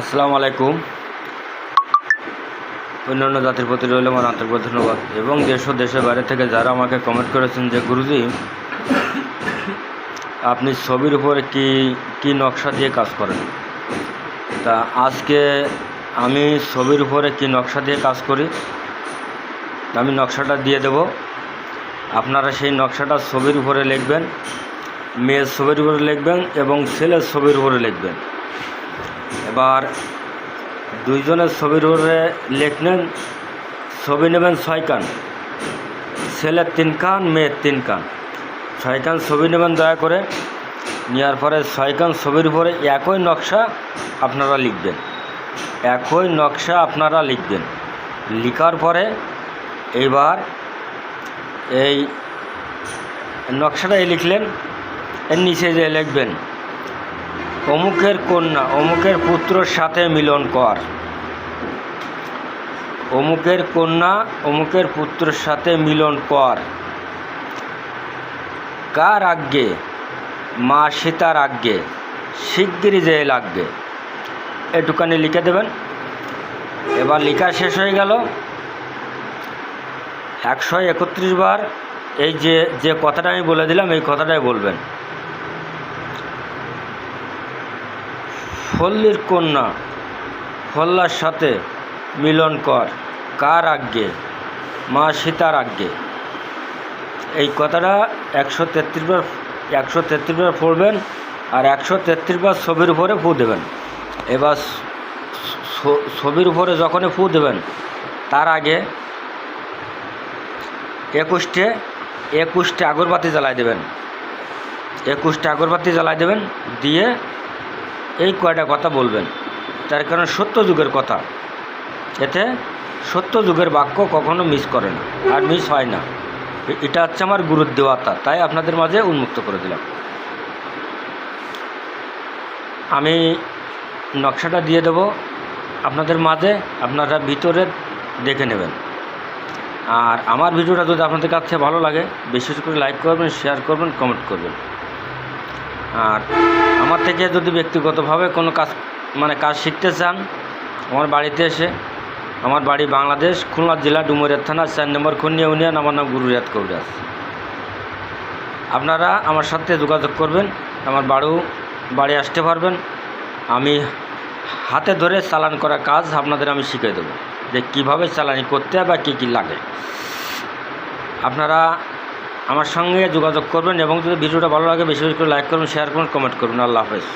আসসালামু আলাইকুম। অন্যান্য জাতির প্রতি রইল আমার আন্তরিক ধন্যবাদ এবং দেশ ও দেশের বাইরে থেকে যারা আমাকে কমেন্ট করেছেন যে গুরুজি আপনি ছবির উপরে কি নকশা দিয়ে কাজ করেন। তা আজকে আমি ছবির উপরে কি নকশা দিয়ে কাজ করি আমি নকশাটা দিয়ে দেব। আপনারা সেই নকশাটা ছবির উপরে লিখবেন, মেয়ের ছবির উপরে লিখবেন এবং ছেলের ছবির উপরে লিখবেন। এবার দুইজনের ছবির উপরে লিখলেন, ছবি নেবেন 6 কান, ছেলের 3 কান, মেয়ের 3 কান, 6 কান ছবি নেবেন দয়া করে। নেওয়ার পরে 6 কান ছবির উপরে একই নকশা আপনারা লিখবেন, একই নকশা আপনারা লিখবেন। লিখার পরে এইবার এই নকশাটাই লিখলেন, এর নিচে যে লিখবেন অমুকের কন্যা অমুকের পুত্রর সাথে মিলন কর, অমুকের কন্যা অমুকের পুত্রের সাথে মিলন কর, কার আজ্ঞে মা সীতার আজ্ঞে শিগগিরই যে লাগবে, এটুকানি লিখে দেবেন। এবার লেখা শেষ হয়ে গেল। 131 বার এই যে কথাটা আমি বলে দিলাম এই কথাটাই বলবেন। ফল্লির কন্যা ফল্লার সাথে মিলন কর, কার আজ্ঞে মা সীতার আজ্ঞে। এই কথাটা 133 বার পড়বেন আর 133 বার ছবির উপরে ফু দেবেন। এবার ছবির উপরে যখনই ফু দেবেন তার আগে 21টে আগরবাতি জ্বালাই দেবেন, 21টে আগরবাতি জ্বালাই দেবেন। দিয়ে এই কয়টা কথা বলবেন, তার কারণ সত্য যুগের কথা, এতে সত্য যুগের বাক্য কখনো মিস করে না আর মিস হয় না। এটা হচ্ছে আমার গুরুর দেওয়াতা, তাই আপনাদের মাঝে উন্মুক্ত করে দিলাম। আমি নকশাটা দিয়ে দেব আপনাদের মাঝে, আপনারা ভিতরে দেখে নেবেন। আর আমার ভিডিওটা যদি আপনাদের কাছে ভালো লাগে বিশেষ করে লাইক করবেন, শেয়ার করবেন, কমেন্ট করবেন। আর আমার থেকে যদি ব্যক্তিগতভাবে কোনো কাজ শিখতে চান আমার বাড়িতে এসে, আমার বাড়ি বাংলাদেশ খুলনা জেলা ডুমুরিয়া থানা 4 নম্বর খুনিয়া ইউনিয়ন, আমার নাম গুরু রিয়াদ কবিরাজ। আপনারা আমার সাথে যোগাযোগ করবেন, আমার বাড়ি আসতে পারবেন। আমি হাতে ধরে চালান করা কাজ আপনাদের আমি শিখিয়ে দেবো যে কীভাবে চালানি করতে হয় বা কী লাগে। আপনারা আমার সঙ্গে যোগাযোগ করবেন এবং যদি ভিডিওটা ভালো লাগে বেশি বেশি করে লাইক করবেন, শেয়ার করবেন, কমেন্ট করবেন। আল্লাহ হাফেজ।